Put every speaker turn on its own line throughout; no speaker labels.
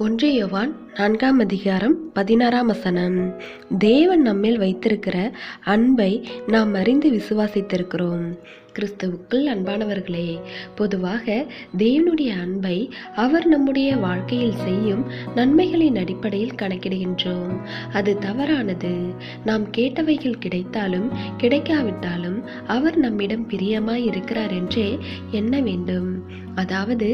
1 யோவான் 4ஆம் அதிகாரம் 16ஆம் வசனம். தேவன் நம்மேல் வைத்திருக்கிற அன்பை நாம் அறிந்து விசுவாசித்திருக்கிறோம். கிறிஸ்துவுக்குள் அன்பானவர்களே, பொதுவாக தேவனுடைய அன்பை அவர் நம்முடைய வாழ்க்கையில் செய்யும் நன்மைகளின் அடிப்படையில் கணக்கிடுகின்றோம். அது தவறானது. நாம் கேட்டவைகள் கிடைத்தாலும் கிடைக்காவிட்டாலும் அவர் நம்மிடம் பிரியமாய் இருக்கிறார் என்றே எண்ண வேண்டும். அதாவது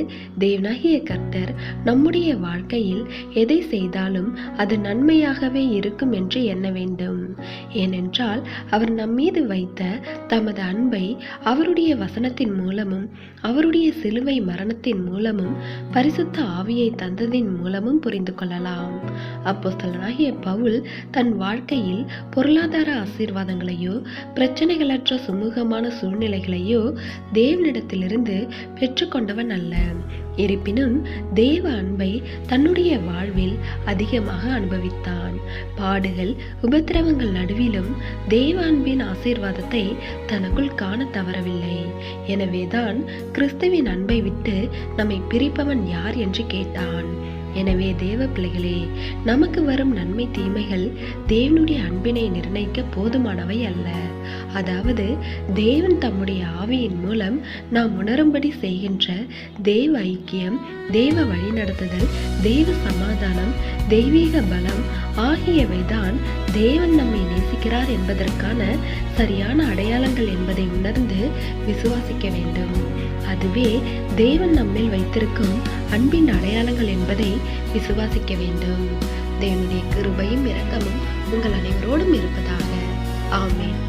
தேவனாகிய கர்த்தர் நம்முடைய வாழ்க்கையில் எதை செய்தாலும் அது நன்மையாகவே இருக்கும் என்று எண்ண வேண்டும். ஏனென்றால் அவர் நம்மீது வைத்த தமது அன்பை அவருடைய வசனத்தின் மூலமும் அவருடைய சிலுவை மரணத்தின் மூலமும் பரிசுத்த ஆவியை தந்ததின் மூலமும் புரிந்து கொள்ளலாம். அப்போஸ்தலனாகிய பவுல் தன் வாழ்க்கையில் பொருளாதார ஆசீர்வாதங்களையோ பிரச்சனைகளற்ற சுமூகமான சூழ்நிலைகளையோ தேவனிடத்திலிருந்து பெற்றுக்கொண்டவன் அல்ல. இருப்பினும் தேவ அன்பை தன்னுடைய வாழ்வில் அதிகமாக அனுபவித்தான். பாடுகள் உபத்திரவங்கள் நடுவிலும் தேவ அன்பின் ஆசீர்வாதத்தை தனக்குள் காண தவறவில்லை. எனவேதான் கிறிஸ்துவின் அன்பை விட்டு நம்மை பிரிப்பவன் யார் என்று கேட்டான். எனவே தேவ பிள்ளைகளே, நமக்கு வரும் நன்மை தீமைகள் தேவனுடைய அன்பினை நிர்ணயிக்க போதுமானவை அல்ல. அதாவது தேவன் தம்முடைய ஆவியின் மூலம் நாம் உணரும்படி செய்கின்ற தேவ ஐக்கியம், தேவ வழிநடத்துதல், தேவ சமாதானம், தெய்வீக பலம் ஆகியவைதான் தேவன் நம்மை நேசிக்கிறார் என்பதற்கான சரியான அடையாளங்கள் என்பதை உணர்ந்து விசுவாசிக்க வேண்டும். அதுவே தேவன் நம்மில் வைத்திருக்கும் அன்பின் அடையாளங்கள் என்பதை விசுவாசிக்க வேண்டும். தேவனுடைய கிருபையும் இரக்கமும் உங்கள் அனைவரோடும் இருப்பதாக. ஆமென்.